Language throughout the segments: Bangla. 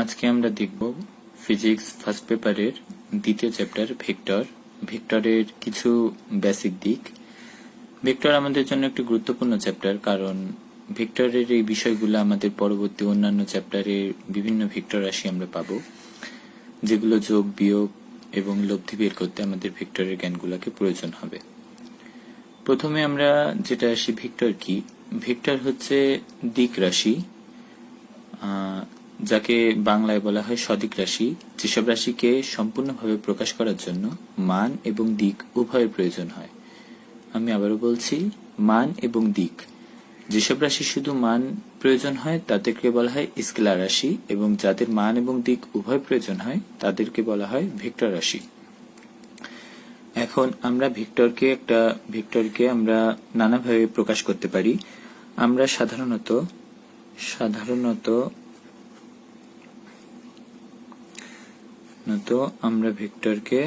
আজকে আমরা দেখব ফিজিক্স ফার্স্ট পেপারের দ্বিতীয় চ্যাপ্টার ভেক্টর। ভেক্টরের কিছু বেসিক দিক। ভেক্টর আমাদের জন্য একটি গুরুত্বপূর্ণ চ্যাপ্টার, কারণ ভেক্টরের এই বিষয়গুলো আমাদের পরবর্তী অন্যান্য চ্যাপ্টারে বিভিন্ন ভেক্টর রাশি আমরা পাবো, যেগুলো যোগ, বিয়োগ এবং লব্ধি বের করতে আমাদের ভেক্টরের জ্ঞানগুলোকে প্রয়োজন হবে। প্রথমে আমরা যেটা আসি, ভেক্টর কি? ভেক্টর হচ্ছে দিক রাশি, যাকে বাংলায় বলা হয় সদিক রাশি। যেসব রাশিকে সম্পূর্ণভাবে প্রকাশ করার জন্য মান এবং দিক উভয়ের প্রয়োজন হয়। আমি আবারও বলছি, মান এবং দিক। যেসব রাশি শুধু মান প্রয়োজন হয় তাদেরকে বলা হয় স্কেলার রাশি, এবং যাদের মান এবং দিক উভয় প্রয়োজন হয় তাদেরকে বলা হয় ভেক্টর রাশি। এখন আমরা ভেক্টরকে আমরা নানাভাবে প্রকাশ করতে পারি। আমরা সাধারণত আমরা ভেক্টরকে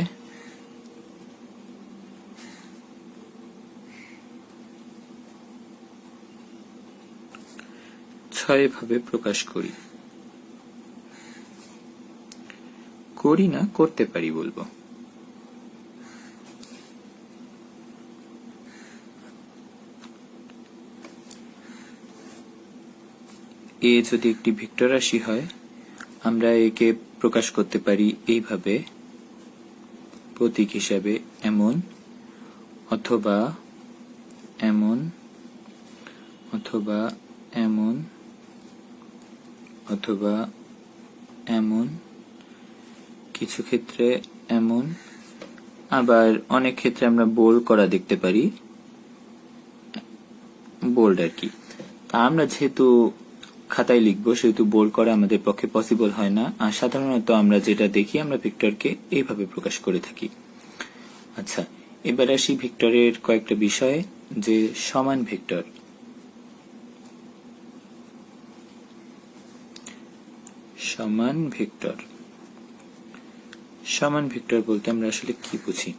6 ভাবে প্রকাশ করতে পারি বলবো। এ যদি একটি ভেক্টর রাশি হয়, আমরা একে প্রকাশ করতে পারি এইভাবে, প্রতীক হিসাবে এমন, অথবা এমন, অথবা এমন, অথবা এমন, কিছু ক্ষেত্রে এমন, আবার অনেক ক্ষেত্রে আমরা বোল্ড করা দেখতে পারি, বোল্ড আর কি। আমরা যেহেতু খাতায় লিখবো, সেহেতু বোল্ড করা আমাদের পক্ষে পসিবল হয় না। আর সাধারণত আমরা যেটা দেখি, আমরা ভেক্টরকে এইভাবে প্রকাশ করে থাকি। আচ্ছা, এবার আসি ভেক্টরের কয়েকটা বিষয়, যে সমান ভেক্টর। সমান ভেক্টর বলতে আমরা আসলে কি বুঝি?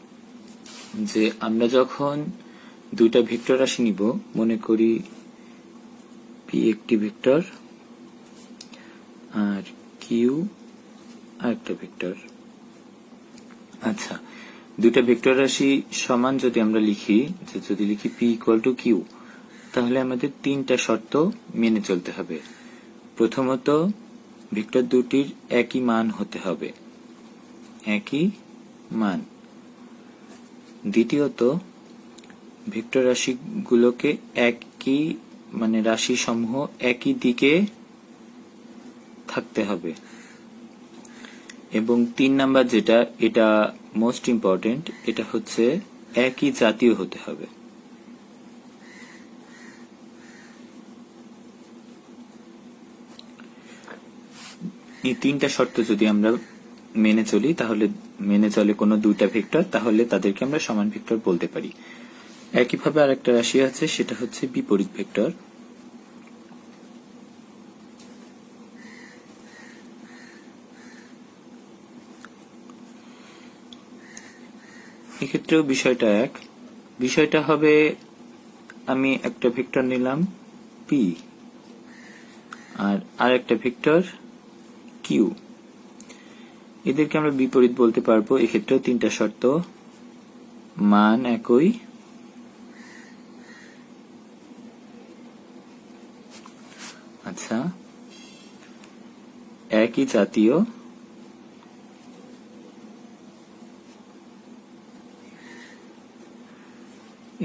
যে আমরা যখন দুইটা ভেক্টর রাশি নিব, মনে করি পি একটি ভেক্টর আর কিউ আরেকটা ভেক্টর। আচ্ছা, দুইটা ভেক্টর রাশি সমান যদি আমরা লিখি, যদি লিখি পি ইকুয়াল টু কিউ, তাহলে আমাদের 3টা শর্ত মেনে চলতে হবে। প্রথমত, ভেক্টর দুটির একই মান হতে হবে, একই মান। দ্বিতীয়ত, ভেক্টর রাশিগুলোকে একই রাশি সমূহ একই দিকে থাকতে হবে। এবং 3 নাম্বার যেটা, এটা মোস্ট ইম্পর্টেন্ট, এটা হচ্ছে একই জাতীয় হতে হবে। এই 3টা শর্ত যদি আমরা মেনে চলে কোনো দুইটা ভেক্টর, তাহলে তাদেরকে আমরা সমান ভেক্টর বলতে পারি। একইভাবে আরেকটা রাশি আছে, সেটা হচ্ছে বিপরীত ভেক্টর। এক্ষেত্রেও বিষয়টা হবে, আমি একটা ভেক্টর নিলাম পি, আর আরেকটা ভেক্টর কিউ। এদেরকে আমরা বিপরীত বলতে পারবো। এক্ষেত্রেও 3টা শর্ত, মান একই, আচ্ছা, একই জাতীয়,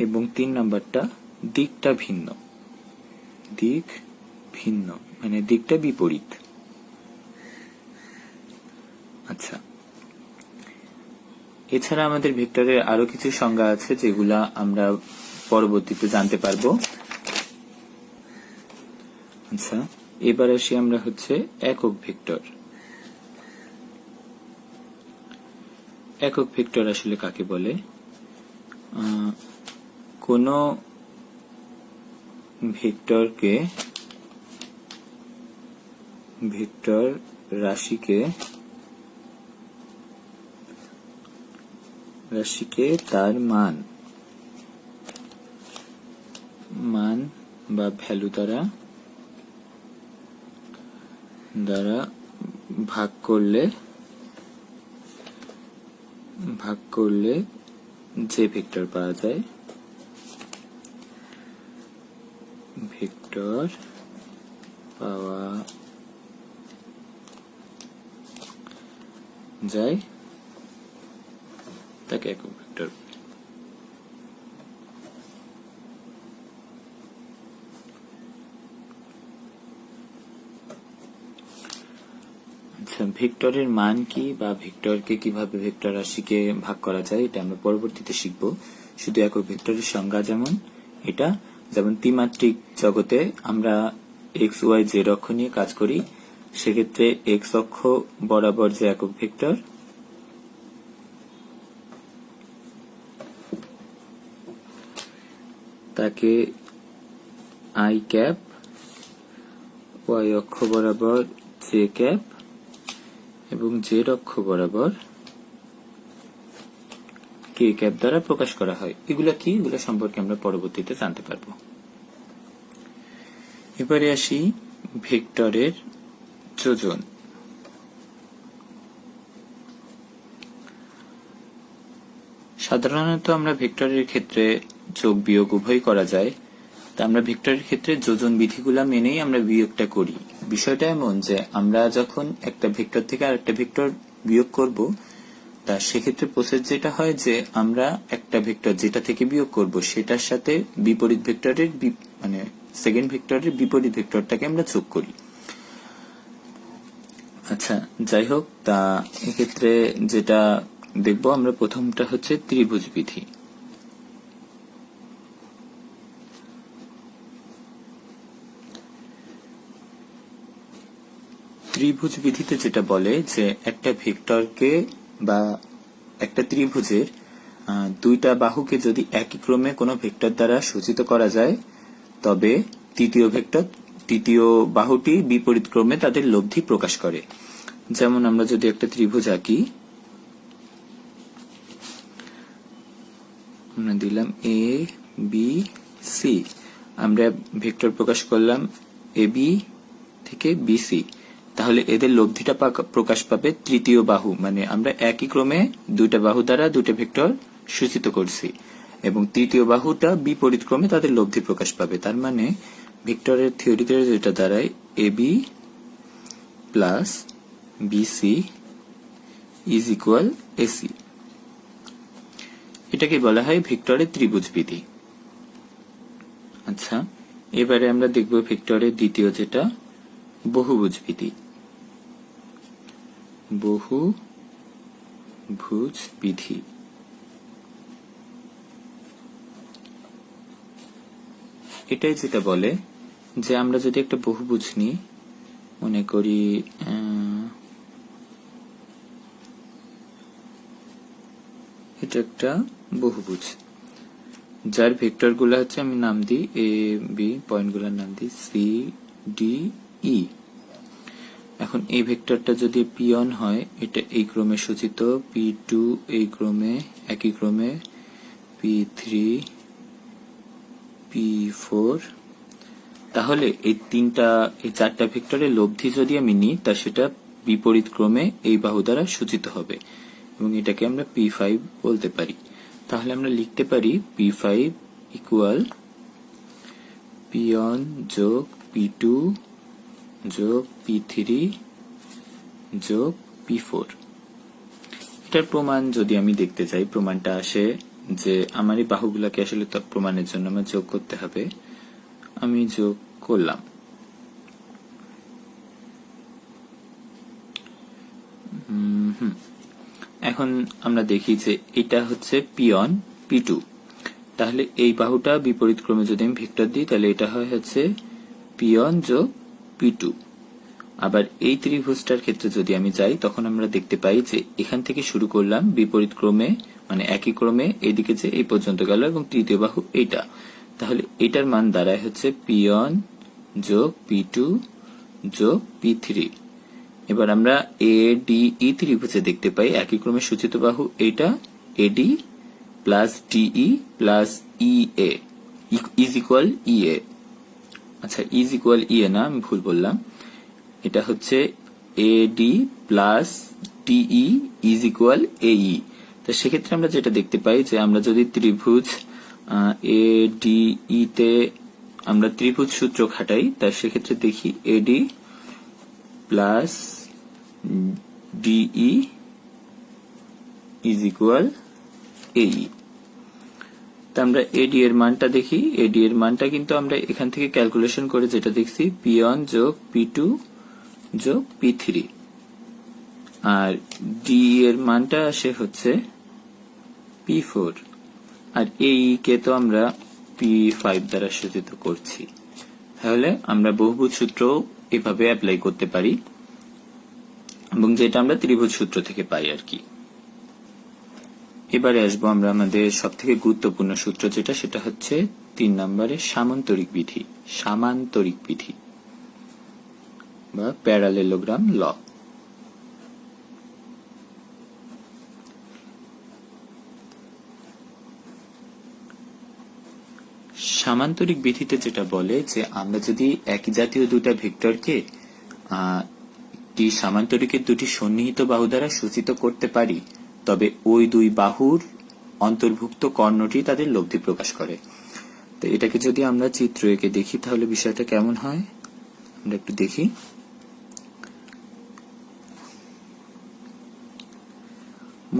এবং 3 নাম্বারটা দিকটা ভিন্ন, দিকটা বিপরীত। আচ্ছা, এছাড়া আমাদের ভেক্টরের আরো কিছু সংজ্ঞা আছে, যেগুলা আমরা পরবর্তীতে জানতে পারবো। আচ্ছা, এবার আসি আমরা হচ্ছে একক ভেক্টর। একক ভেক্টর আসলে কাকে বলে? কোন ভেক্টর রাশিকে তার মান বা ভ্যালু দ্বারা ভাগ করলে যে ভেক্টর পাওয়া যায়, ভেক্টর পাওয়া যায় তাকে একক ভেক্টর। আচ্ছা, ভেক্টরের মান কি বা ভেক্টরকে কিভাবে ভেক্টর রাশিকে ভাগ করা যায় এটা আমরা পরবর্তীতে শিখব। শুধু একক ভেক্টরের সংজ্ঞা যেমন ত্রিমাত্রিক জগতে আমরা এক্স ওয়াই জেড অক্ষ নিয়ে কাজ করি, সেক্ষেত্রে এক্স অক্ষ বরাবর যে একক ভেক্টর তাকে আই ক্যাপ, ওয়াই অক্ষ বরাবর জে ক্যাপ এবং জেড অক্ষ বরাবর কে ক্যাপ দ্বারা প্রকাশ করা হয়। এগুলা সম্পর্কে আমরা পরবর্তীতে জানতে পারবো। এবারে আসি ভেক্টরের যোজন। সাধারণত আমরা ভেক্টরের ক্ষেত্রে যোগ বিয়োগ উভয় করা যায়, তা আমরা ভেক্টরের ক্ষেত্রে যোজন বিধিগুলা মেনেই আমরা বিয়োগটা করি। বিষয়টা এমন যে আমরা যখন একটা ভেক্টর থেকে আরেকটা ভেক্টর বিয়োগ করব, তা সেক্ষেত্রে প্রসেস যেটা হয় যে আমরা একটা ভেক্টর যেটা থেকে বিয়োগ করব সেটার সাথে বিপরীত ভেক্টরের সেকেন্ড ভেক্টরের বিপরীত ভেক্টরটাকে আমরা যোগ করি। আচ্ছা, যাই হোক, তা এক্ষেত্রে যেটা দেখব আমরা প্রথমটা হচ্ছে ত্রিভুজ বিধি। ত্রিভুজ বিধিতে যেটা বলে যে একটা ভেক্টরকে বা একটা ত্রিভুজের দুইটা বাহুকে যদি একই ক্রমে কোনো ভেক্টর দ্বারা সূচিত করা যায়, তবে তৃতীয় বাহুটি বিপরীত ক্রমে তাদের লব্ধি প্রকাশ করে। যেমন আমরা যদি একটা ত্রিভুজ আঁকি, আমরা দিলাম এ বি সি, আমরা ভেক্টর প্রকাশ করলাম এ বি থেকে বি সি, তাহলে এদের লব্ধিটা প্রকাশ পাবে তৃতীয় বাহু, আমরা একই ক্রমে দুইটা বাহু দ্বারা দুইটা ভেক্টর সূচিত করছি এবং তৃতীয় বাহুটা বিপরীত ক্রমে তাদের লব্ধি প্রকাশ পাবে। তার মানে ভেক্টরের থিওরিতে যেটা দাঁড়ায় A B plus B C is equal AC, এটাকে বলা হয় ভেক্টরের ত্রিভুজ বিধি। আচ্ছা, এবারে আমরা দেখব ভেক্টরের দ্বিতীয় যেটা বহুভুজ বিধি। বহুভুজ বিধি এটাই যেটা বলে যে আমরা যদি একটা বহুভুজ নিই, মনে করি এটা একটা বহুভুজ যার ভেক্টর গুলা হচ্ছে, আমি নাম দিই এ বি, পয়েন্ট গুলার নাম দিই সি ডি ই। এখন এই ভেক্টরটা যদি P1 হয়, এটা এই ক্রমে সূচিত, P2 এই ক্রমে একই ক্রমে, P3 P4, তাহলে এই চারটা ভেক্টরের লব্ধি যদি আমি নিই তা সেটা বিপরীত ক্রমে এই বাহু দ্বারা সূচিত হবে এবং এটাকে আমরা P5 বলতে পারি। তাহলে আমরা লিখতে পারি P5 ইকুয়াল P1 যোগ P2 যোগ P3 যোগ P4। এটার প্রমাণ যদি আমি দেখতে চাই, প্রমাণটা আসে যে আমার এই বাহুগুলাকে আসলে প্রমাণের জন্য আমার যোগ করতে হবে। আমি যোগ করলাম, এখন আমরা দেখি যে এটা হচ্ছে P1 P2, তাহলে এই বাহুটা বিপরীত ক্রমে যদি আমি ভেক্টর দিই তাহলে এটা হচ্ছে P1 যোগ P2। আবার এই ত্রিভুজটার ক্ষেত্রে যদি আমি যাই, তখন আমরা দেখতে পাই যে এখান থেকে শুরু করলাম বিপরীত ক্রমে, একই ক্রমে এইদিকে যে এই পর্যন্ত গেল এবং তৃতীয় বাহু এইটা, তাহলে এটার মান দাঁড়ায় হচ্ছে P1 যোগ P2 যোগ P3। এবার আমরা এ ডি ই ত্রিভুজে দেখতে পাই একই ক্রমে সূচিত বাহু এইটা AD plus DE plus E A is equal EA. আচ্ছা, ইজ ইকুয়াল ইএ না, আমি ভুল বললাম, এটা হচ্ছে AD plus DE is equal AE. তো সেক্ষেত্রে আমরা যেটা দেখতে পাই যে আমরা যদি ত্রিভুজ এডিই তে আমরা ত্রিভুজ সূত্র খাটাই, তাই সেক্ষেত্রে দেখি AD plus DE is equal AE. তা আমরা এডি এর মানটা দেখি। এডি এর মানটা কিন্তু আমরা এখান থেকে ক্যালকুলেশন করে যেটা দেখছি P1 যোগ P2 যোগ P3, আর ডি এর মানটা আসে হচ্ছে P4, আর এই কে তো আমরা P5 দ্বারা সূচিত করছি। তাহলে আমরা বহুভুজ সূত্র এভাবে অ্যাপ্লাই করতে পারি, এবং যেটা আমরা ত্রিভুজ সূত্র থেকে পাই আর কি। এবারে আসবো আমরা আমাদের সব থেকে গুরুত্বপূর্ণ সূত্র যেটা, সেটা হচ্ছে 3 নম্বরে সামান্তরিক বিধি। সামান্তরিক বিধি বা প্যারালেলোগ্রাম ল। সামান্তরিক বিধিতে যেটা বলে যে আমরা যদি একই জাতীয় দুটা ভেক্টরকে একটি সামান্তরিকের দুটি সন্নিহিত বাহু দ্বারা সূচিত করতে পারি, তবে ওই দুই বাহুর অন্তর্ভুক্ত কর্ণটি তাদের লব্ধি প্রকাশ করে। তো এটাকে যদি আমরা চিত্র এঁকে দেখি তাহলে বিষয়টা কেমন হয় আমরা একটু দেখি।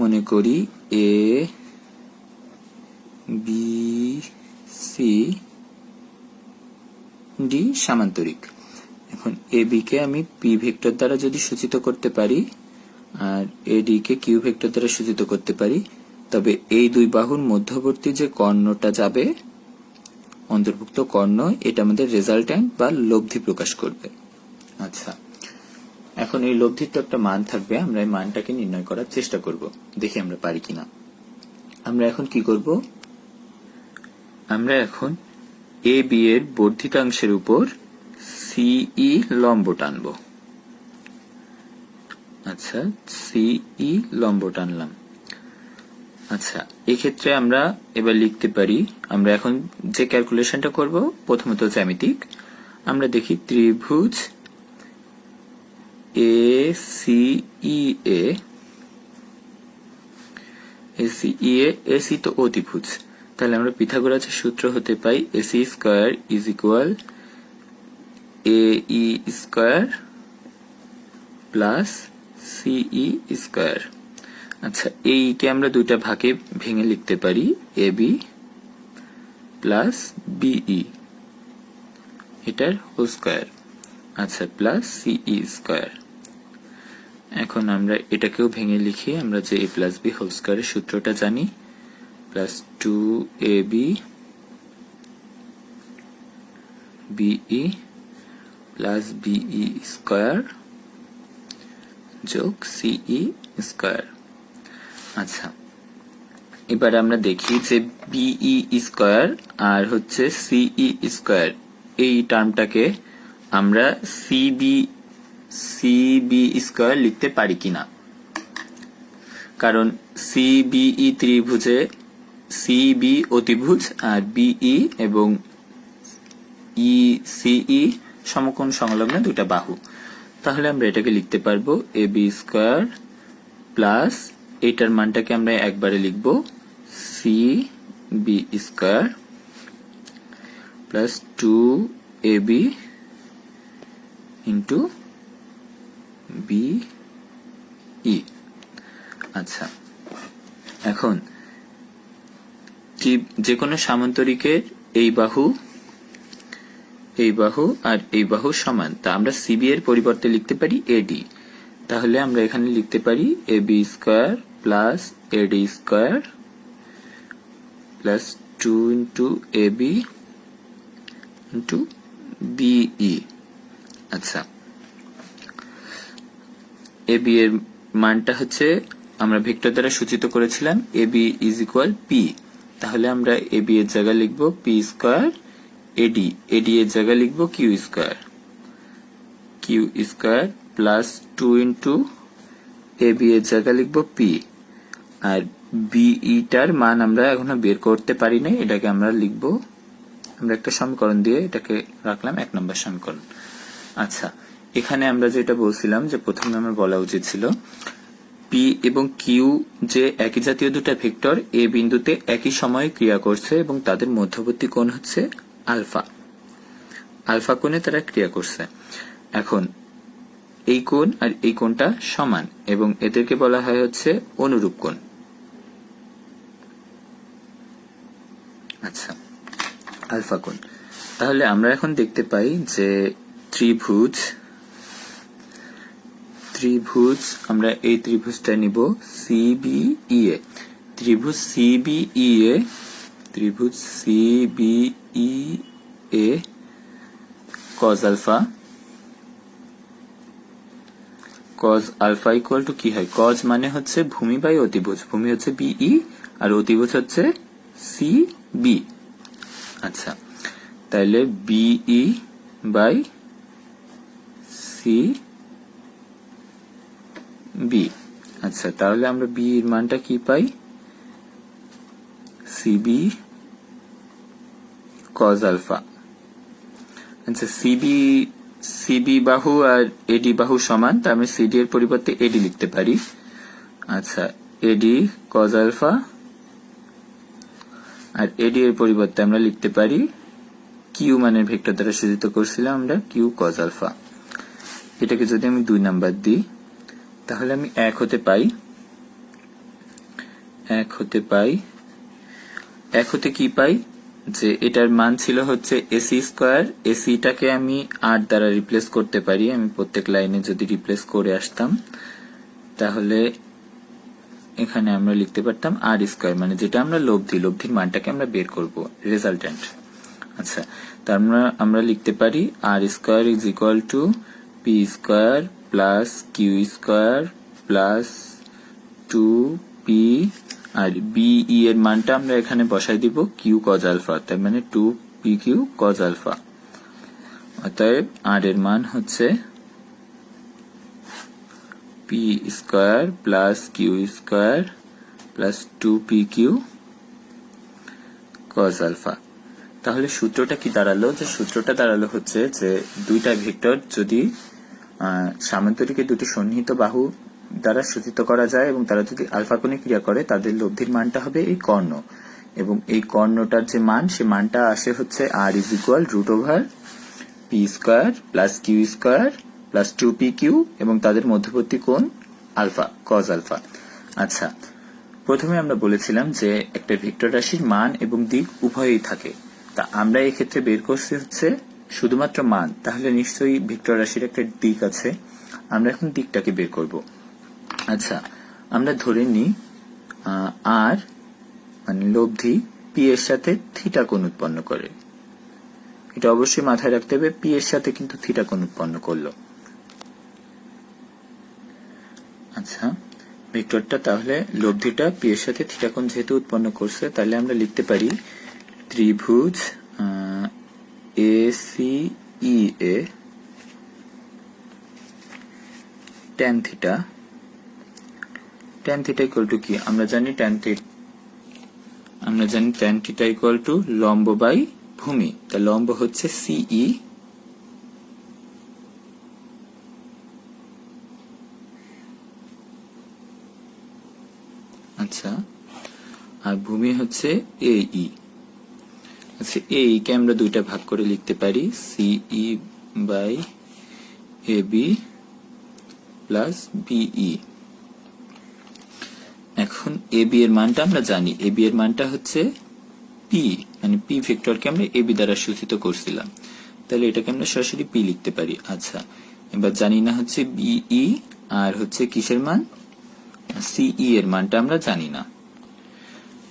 মনে করি এ বি সি ডি সামান্তরিক। এখন এ বি কে আমি পি ভেক্টর দ্বারা যদি সূচিত করতে পারি আর এডি কে কিউ ভেক্টর দ্বারা সূচিত করতে পারি, তবে এই দুই বাহুর মধ্যবর্তী যে কর্ণটা যাবে অন্তর্ভুক্ত কর্ণ, এটা আমাদের রেজাল্ট্যান্ট বা লব্ধি প্রকাশ করবে। আচ্ছা, এখন এই লব্ধির তো একটা মান থাকবে, আমরা এই মানটাকে নির্ণয় করার চেষ্টা করব, দেখি আমরা পারি কিনা। আমরা এখন কি করব, আমরা এখন এ বি এর বর্ধিতাংশের উপর সিই লম্ব টানব। আচ্ছা, সিই লম্ব টানলাম। আচ্ছা, এক্ষেত্রে আমরা এবার লিখতে পারি, আমরা এখন যে ক্যালকুলেশনটা করব প্রথমত জ্যামিতিক। আমরা দেখি ত্রিভুজ A C E A AC তো অতিভুজ, তাহলে আমরা পিথাগোরাসের সূত্র হতে পাই AC square is equal A E square plus CE square. আচ্ছা, এই কে আমরা দুইটা ভাগে ভেঙে লিখতে পারি এ বি প্লাস বিই, এটার হোল স্কয়ার। আচ্ছা, প্লাস সিই স্কয়ার। এখন আমরা এটাকেও ভেঙে লিখি, আমরা যে এ প্লাস বি হোল স্কয়ারের সূত্রটা জানি, plus 2ab BE plus BE square যোগ সিই স্কয়ার। আচ্ছা, এবার আমরা দেখি যে বিই স্কয়ার আর হচ্ছে সিই স্কয়ার, এই টার্মটাকে আমরা সিবি স্কয়ার লিখতে পারি কিনা। কারণ সিবিই ত্রিভুজে সিবি অতিভুজ আর বিই এবং সিই সমকোণ সংলগ্ন দুটা বাহু। তাহলে আমরা এটাকে লিখতে পারবো এ বি স্কয়ার প্লাস এটার মানটাকে আমরা একবারে লিখব C B square plus 2ab into BE. আচ্ছা, এখন যে কোনো সামান্তরিকের এই বাহু আর এই বাহু সমান, তা আমরা সিবি এর পরিবর্তে লিখতে পারি এডি। তাহলে আমরা এখানে লিখতে পারি A B square plus AD square plus 2 into A B into BE. আচ্ছা, এ বি এর মানটা হচ্ছে আমরা ভেক্টর দ্বারা সূচিত করেছিলাম A B is equal P. তাহলে আমরা এ বি এর জায়গায় লিখব পি স্কয়ার, এডি এর জায়গায় লিখব Q square plus 2 into A B এর জায়গায় লিখব পি, আর বিইটার মান আমরা এখনো বের করতে পারি নাই, এটাকে আমরা লিখব, আমরা একটা সমীকরণ দিয়ে এটাকে রাখলাম 1 নম্বর সমীকরণ। আচ্ছা, এখানে আমরা যেটা বলছিলাম যে প্রথমে আমার বলা উচিত ছিল পি এবং কিউ যে একই জাতীয় দুটা ভেক্টর এ বিন্দুতে একই সময়ে ক্রিয়া করছে এবং তাদের মধ্যবর্তী কোণ হচ্ছে আলফা। আলফা কোণে তারা ক্রিয়া করছে। এখন এই কোণ আর এই কোণটা সমান এবং এদেরকে বলা হয় হচ্ছে অনুরূপ কোণ। আচ্ছা, আলফা কোণ। তাহলে আমরা এখন দেখতে পাই যে ত্রিভুজ আমরা এই ত্রিভুজটা নিব সিবিইএ। ত্রিভুজ সিবিইএ cos আলফা ইকুয়াল টু কি হয়? cos মানে হচ্ছে ভূমি বাই অতিভুজ। ভূমি হচ্ছে বিই আর অতিভুজ হচ্ছে সিবি। আচ্ছা, তাহলে বিই বাই সি বি। আচ্ছা, তাহলে আমরা বি এর মানটা কি পাই? CB cos alpha. আচ্ছা, সিবি বাহু আর এডি বাহু সমান, তার মানে সিডি এর পরিবর্তে এডি লিখতে পারি। আচ্ছা, এডি cos আলফা আর এডি এর পরিবর্তে আমরা লিখতে পারি কিউ মানের ভেক্টর দ্বারা সূচিত করছিলাম আমরা কিউ cos আলফা। এটাকে যদি আমি 2 নাম্বার দিই তাহলে আমি 1 হতে কি পাই যে এটার মান ছিল হচ্ছে এসি স্কয়ার। এসিটাকে আমি 8 দ্বারা রিপ্লেস করতে পারি। আমি প্রত্যেক লাইনে যদি রিপ্লেস করে আসতাম তাহলে এখানে আমরা লিখতে পারতাম আর স্কয়ার, মানে যেটা আমরা লব্ধির মানটাকে আমরা বের করব, রেজাল্টেন্ট। আচ্ছা, তার আমরা লিখতে পারি R square is equal to P square plus Q square plus 2p, আর বিই এর মানটা আমরা এখানে বসাই দিব কিউ cos আলফা, তার মানে 2pq cos আলফা। অতএব আর এর মান হচ্ছে P square plus Q square plus 2pq cos alpha. তাহলে সূত্রটা কি দাঁড়ালো? যে সূত্রটা দাঁড়ালো হচ্ছে যে দুইটা ভেক্টর যদি সামান্তরিকের দুটি সন্নিহিত বাহু দ্বারা সূচিত করা যায় এবং তারা যদি আলফা কোণে ক্রিয়া করে তাদের লব্ধির মানটা হবে এই কর্ণ, এবং এই কর্ণটার যে মান সে মানটা আসে হচ্ছে R is equal root over P square plus Q square plus 2pq এবং তাদের মধ্যবর্তী কোণ আলফা cos আলফা। আচ্ছা, প্রথমে আমরা বলেছিলাম যে একটা ভেক্টর রাশির মান এবং দিক উভয়ই থাকে। তা আমরা এই ক্ষেত্রে বের করছি হচ্ছে শুধুমাত্র মান, তাহলে নিশ্চয়ই ভেক্টর রাশির একটা দিক আছে। আমরা এখন দিকটাকে বের করব। আচ্ছা, আমরা ধরে নিই আর মানে লব্ধি পি এর সাথে থিটা কোণ উৎপন্ন করে। এটা অবশ্যই মাথায় রাখতে হবে, পি এর সাথে কিন্তু থিটা কোণ উৎপন্ন করলো। আচ্ছা, ভেক্টরটা তাহলে লব্ধিটা পি এর সাথে থিটা কোণ যেহেতু উৎপন্ন করছে, তাহলে আমরা লিখতে পারি ত্রিভুজ এসিইএ tan থিটা ইকুয়াল টু কি? আমরা জানি tan থিটা ইকুয়াল টু লম্ব বাই ভূমি। তা লম্ব হচ্ছে সিই আচ্ছা, আর ভূমি হচ্ছে এই। আচ্ছা, এই কে আমরা দুইটা ভাগ করে লিখতে পারি সিই বাই এবি প্লাস বিই। এখন এবি এর মানটা আমরা জানি, এবি এর মানটা হচ্ছে পি, মানে পি ভেক্টরকে আমরা এবি দ্বারা সূচিত করছিলাম, তাহলে এটাকে আমরা সরাসরি পি লিখতে পারি। আচ্ছা, এবার জানি না হচ্ছে বিই আর হচ্ছে কিসের মান? সিই এর মানটা আমরা জানি না।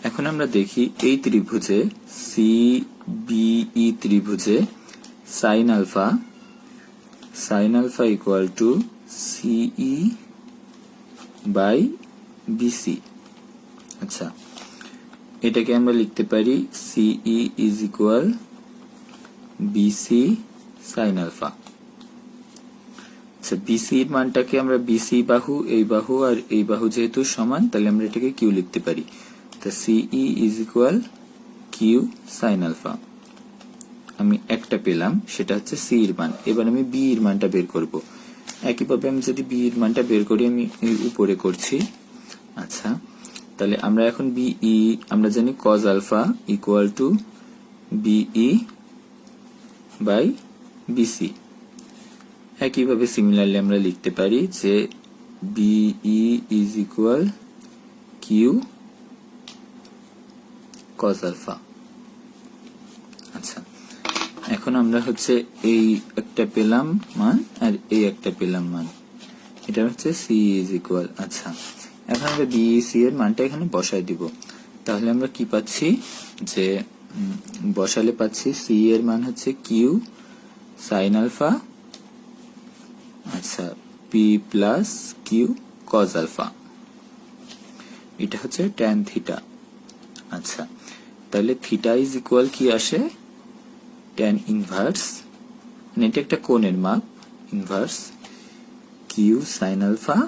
এখন আমরা দেখি এই ত্রিভুজে সিবিই ত্রিভুজে sine alpha equal to CE by BC. আচ্ছা, এটাকে আমরা লিখতে পারি CE is equal BC sine alpha. আচ্ছা, বিসি এর মানটাকে আমরা বিসি বাহু, এই বাহু আর এই বাহু যেহেতু সমান, তাহলে আমরা এটাকে কিউ লিখতে পারি। তা CE is equal Q sine alpha. আমি একটা পেলাম, সেটা হচ্ছে সি এর মান। এবার আমি বি এর মানটা বের করব। একইভাবে আমি যদি বি এর মানটা বের করি, আমি এই উপরে করছি। আচ্ছা, তাহলে আমরা এখন বিই আমরা জানি cos alpha equal to BE by BC. একইভাবে সিমিলারলি আমরা লিখতে পারি যে BE is equal Q cos alpha. আচ্ছা, এখন আমরা হচ্ছে এই একটা পেলাম মান আর এই একটা পেলাম মান, এটা হচ্ছে সি ইজ ইকুয়াল। আচ্ছা, এখন আমরা বিসি এর মানটা এখানে বসাই দিব। তাহলে আমরা কি পাচ্ছি, যে বসালে পাচ্ছি সি এর মান হচ্ছে কিউ সাইন আলফা, আচ্ছা, P plus Q cos alpha, এটা হচ্ছে ট্যান থিটা। আচ্ছা, তাহলে থিটা ইজ ইকুয়াল কি আসে, ট্যান ইনভার্স, মানে এটা একটা কোণের মাপ, inverse Q sine alpha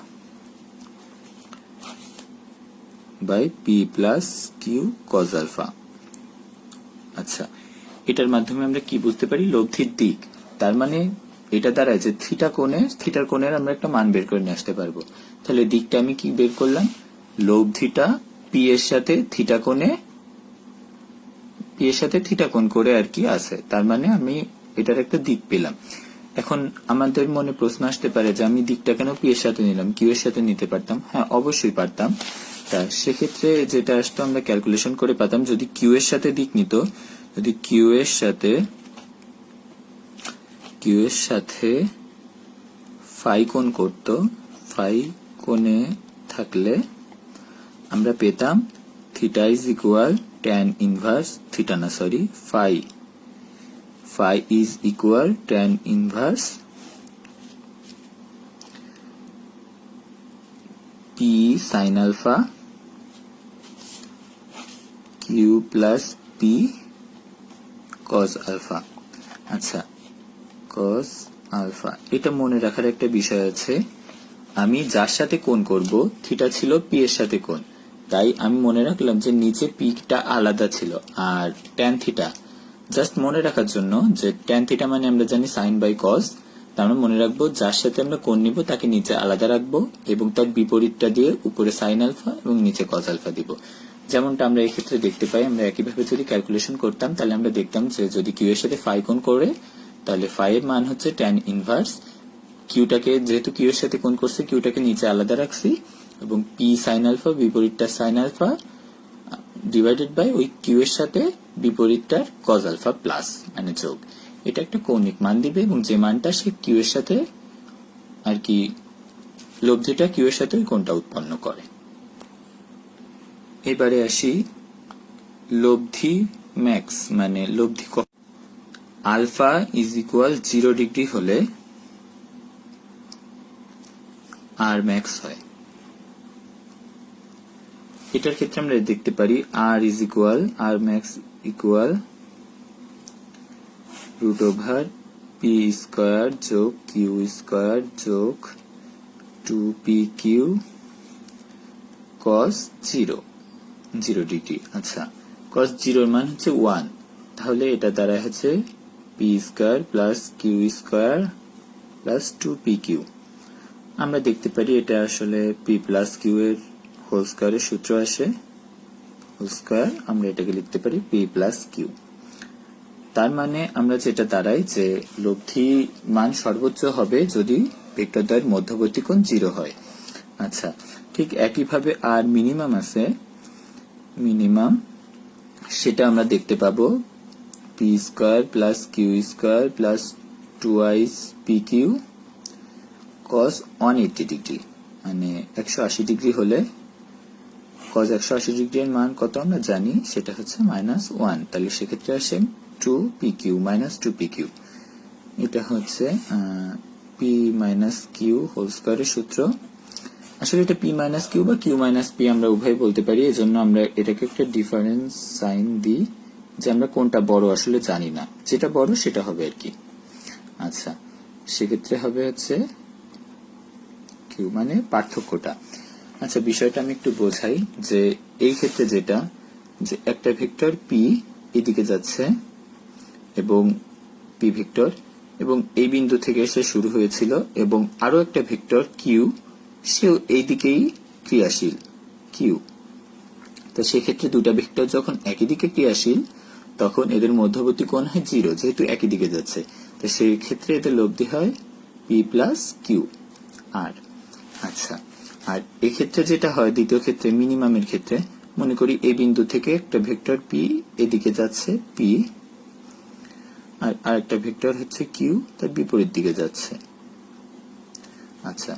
by P plus Q cos alpha. আচ্ছা, এটার মাধ্যমে আমরা কি বুঝতে পারি, লব্ধির দিক। তার মানে এটা দ্বারা যে থিটার কোণের আমরা একটা মান বের করে নিয়ে আসতে পারবো। তাহলে দিকটা আমি কি বের করলাম, লব্ধিটা পি এর সাথে থিটা কোণ করে আর কি আছে। তার মানে আমি এটার একটা দিক পেলাম। এখন আমাদের মনে প্রশ্ন আসতে পারে যে আমি দিকটা কেন পি এর সাথে নিলাম, কিউ এর সাথে নিতে পারতাম। হ্যাঁ, অবশ্যই পারতাম। তা সেক্ষেত্রে যেটা আসতো, আমরা ক্যালকুলেশন করে পেতাম, যদি কিউ এর সাথে দিক নিত, যদি কিউ এর সাথে ফাই কোণ করত, ফাই কোণে থাকলে আমরা পেতাম theta is equal tan inverse theta না sorry phi is equal tan inverse P sine alpha Q plus P cos alpha. আচ্ছা, কজ আলফা, এটা মনে রাখার একটা বিষয় আছে। আমি যার সাথে কোণ করব, থিটা ছিল পি এর সাথে কোণ, তাই আমি মনে রাখলাম যে নিচে পিটা আলাদা ছিল। আর ট্যান থিটা জাস্ট মনে রাখার জন্য, যে ট্যান থিটা মানে আমরা জানি সাইন বাই কজ, তা আমরা মনে রাখবো যার সাথে আমরা কোণ নিব তাকে নিচে আলাদা রাখবো এবং তার বিপরীতটা দিয়ে উপরে সাইন আলফা এবং নিচে কজ আলফা দিব। যেমনটা আমরা এই ক্ষেত্রে দেখতে পাই, আমরা একইভাবে যদি ক্যালকুলেশন করতাম, তাহলে আমরা দেখতাম যে যদি কিউ এর সাথে ফাই কোণ করে, তাহলে ফাই এর মান হচ্ছে ট্যান ইনভার্স কিউটাকে, যেহেতু কিউ এর সাথে কোণ করছে, কিউটাকে নিচে আলাদা রাখছি এবং পি সাইন আলফা, বিপরীতটা সাইন আলফা ডিভাইডেড বাই ওই কিউ এর সাথে বিপরীতটার কজ আলফা প্লাস, মানে যোগ। এটা একটা কৌণিক মান দিবে এবং যে মানটা সে কিউ এর সাথে আর কি, লব্ধিটা কিউ এর সাথে ওই কোণটা উৎপন্ন করে। এবারে আসি লব্ধি ম্যাক্স, মানে লব্ধি আলফা ইজ ইকুয়াল 0 ডিগ্রি হলে আর ম্যাক্স হয়। এটার ক্ষেত্রে আমরা দেখতে পারি R max equal root over P square যোগ কিউ স্কোয়ার যোগ 2pq cos 0 ডিগ্রি। আচ্ছা, cos 0 এর মান হচ্ছে 1, তাহলে এটা দ্বারা হচ্ছে P square plus Q square plus 2pq। আমরা দেখতে পারি এটা আসলে পি প্লাস কিউ এর হোল স্কোয়ারের সূত্র আসে, হোল স্কোয়ার, আমরা এটাকে লিখতে পারি পি প্লাস কিউ। তার মানে আমরা যেটা দাঁড়াই যে লব্ধি মান সর্বোচ্চ হবে যদি ভেক্টর দ্বয়ের মধ্যবর্তী কোণ 0 হয়। আচ্ছা, ঠিক একইভাবে আর মিনিমাম আছে, মিনিমাম সেটা আমরা দেখতে পাবো P square plus Q square plus 2pq cos 180 degree, মানে 180 ডিগ্রি হলে cos 180 ডিগ্রি এর মান কত আমরা জানি, সেটা হচ্ছে -1। তাহলে সেক্ষেত্রে আসে 2pq, -2pq। এটা হচ্ছে p মাইনাস কিউ হোল স্কোয়ারের সূত্র। আসলে এটা p মাইনাস কিউ বা কিউ মাইনাস পি আমরা উভয় বলতে পারি, এজন্য আমরা এটাকে একটা ডিফারেন্স সাইন দিই, যে আমরা কোনটা বড় আসলে জানি না, যেটা বড় সেটা হবে আর কি। আচ্ছা, সেক্ষেত্রে হবে হচ্ছে কিউ, মানে পার্থক্যটা। আচ্ছা, বিষয়টা আমি একটু বোঝাই, যে এই ক্ষেত্রে যেটা, যে একটা ভেক্টর পি এদিকে যাচ্ছে এবং পি ভেক্টর, এবং এই বিন্দু থেকে সে শুরু হয়েছিল, এবং আরো একটা ভেক্টর কিউ, সেও এই দিকেই ক্রিয়াশীল কিউ। তো সেক্ষেত্রে দুটা ভেক্টর যখন একই দিকে ক্রিয়াশীল তখন এদের মধ্যবর্তী কোণ হয় 0, যেহেতু একই দিকে যাচ্ছে। তো সেই ক্ষেত্রে এদের লব্ধি হয় পি প্লাস কিউ আর। আচ্ছা, আর এক্ষেত্রে যেটা হয় দ্বিতীয় ক্ষেত্রে মিনিমামের ক্ষেত্রে, মনে করি এই বিন্দু থেকে একটা ভেক্টর পি এদিকে যাচ্ছে পি, আর আরেকটা ভেক্টর হচ্ছে কিউ তার বিপরীত দিকে যাচ্ছে। আচ্ছা,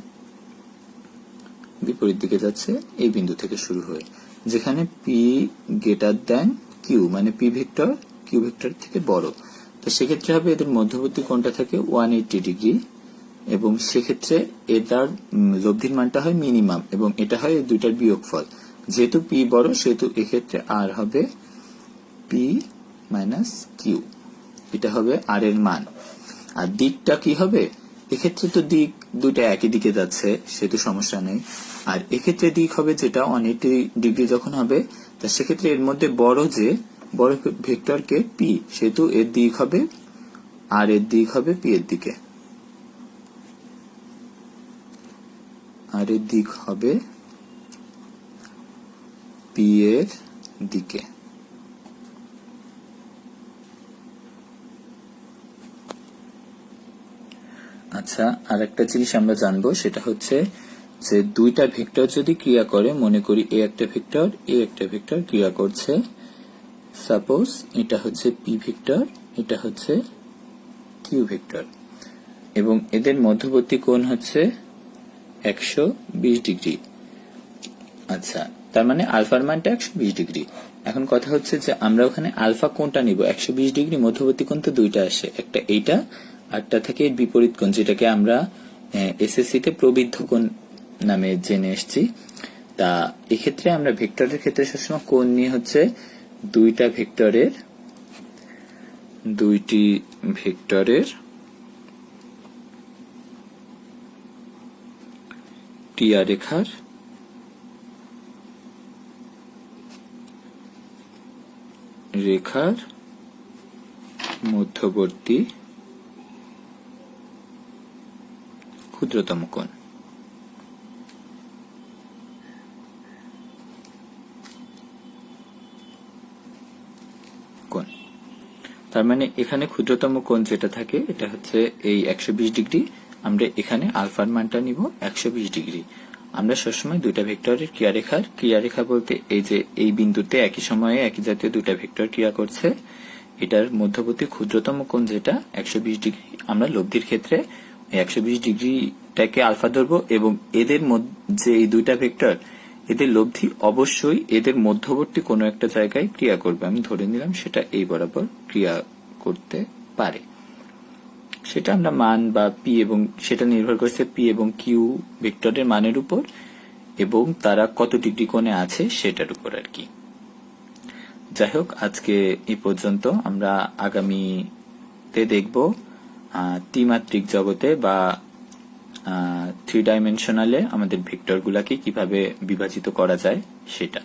বিপরীত দিকে যাচ্ছে এই বিন্দু থেকে শুরু হয়ে, যেখানে পি গ্রেটার দেন কিউ, মানে পি ভেক্টর কিউ ভেক্টর থেকে বড়। তো সেক্ষেত্রে হবে এদের মধ্যবর্তী কোণটা থাকে 180 ডিগ্রি, এবং সেক্ষেত্রে এটার লব্ধির মানটা হয় মিনিমাম, এবং এটা হয় এই দুইটার বিয়োগফল। যেহেতু পি বড় সেহেতু এক্ষেত্রে আর হবে পি মাইনাস কিউ, এটা হবে আর এর মান। আর দিকটা কি হবে, এক্ষেত্রে তো দিক দুইটা একই দিকে যাচ্ছে সেহেতু সমস্যা নেই। আর এক্ষেত্রে দিক হবে যেটা 180 ডিগ্রি যখন হবে, তা সেক্ষেত্রে এর মধ্যে বড় ভেক্টরকে পি, সেহেতু এর দিক হবে আর এর দিক হবে পি এর দিকে, আর এর দিক হবে পি এর দিকে। আচ্ছা, আর একটা জিনিস আমরা জানবো, সেটা হচ্ছে যে দুইটা ভেক্টর যদি ক্রিয়া করে, মনে করি এ একটা ভেক্টর ক্রিয়া করছে, সাপোজ এটা হচ্ছে পি ভেক্টর, এটা হচ্ছে কিউ ভেক্টর, এবং এদের মধ্যবর্তী কোণ হচ্ছে 120 ডিগ্রি। আচ্ছা, তার মানে আলফার মানটা 120 ডিগ্রি। এখন কথা হচ্ছে যে আমরা ওখানে আলফা কোণটা নিব 120 ডিগ্রি, মধ্যবর্তী কোণ তো দুইটা আসে, একটা এইটা আরটা থেকে এর বিপরীত কোণ, যেটাকে আমরা এসএসসি তে প্রবৃদ্ধ কোণ নামে জেনে এসেছি। তা এক্ষেত্রে আমরা ভেক্টরের ক্ষেত্রে সবসময় কোণ নিয়ে হচ্ছে দুইটি ভেক্টরের ক্রিয়া রেখার মধ্যবর্তী ক্ষুদ্রতম কোণ। তার মানে এখানে ক্ষুদ্রতম কোণ যেটা থাকে এটা হচ্ছে এই 120 ডিগ্রি, আমরা এখানে আলফার মানটা নিব 120 ডিগ্রি। আমরা সবসময় দুইটা ভেক্টরের ক্রিয়ারেখা বলতে এই যে এই বিন্দুতে একই সময়ে একই জাতীয় দুইটা ভেক্টর ক্রিয়া করছে, এটার মধ্যবর্তী ক্ষুদ্রতম কোণ যেটা 120 ডিগ্রি, আমরা লব্ধির ক্ষেত্রে 120 ডিগ্রিটাকে আলফা ধরবো, এবং এদের মধ্যে এই দুইটা ভেক্টর এদের লব্ধি অবশ্যই এদের মধ্যবর্তী কোনো একটা জায়গায় ক্রিয়া করবে। আমি ধরে নিলাম সেটা এই বরাবর ক্রিয়া করতে পারে, সেটা আমরা মান বা পি, এবং সেটা নির্ভর করছে পি এবং কিউ ভেক্টরের মানের উপর এবং তারা কত ডিগ্রি কোণে আছে সেটার উপর আর কি। যাই হোক, আজকে এই পর্যন্ত। আমরা আগামীতে দেখব ত্রিমাত্রিক জগতে বা 3 ডাইমেনশনালে আমাদের ভেক্টর গুলাকে কিভাবে বিভাজিত করা যায় সেটা।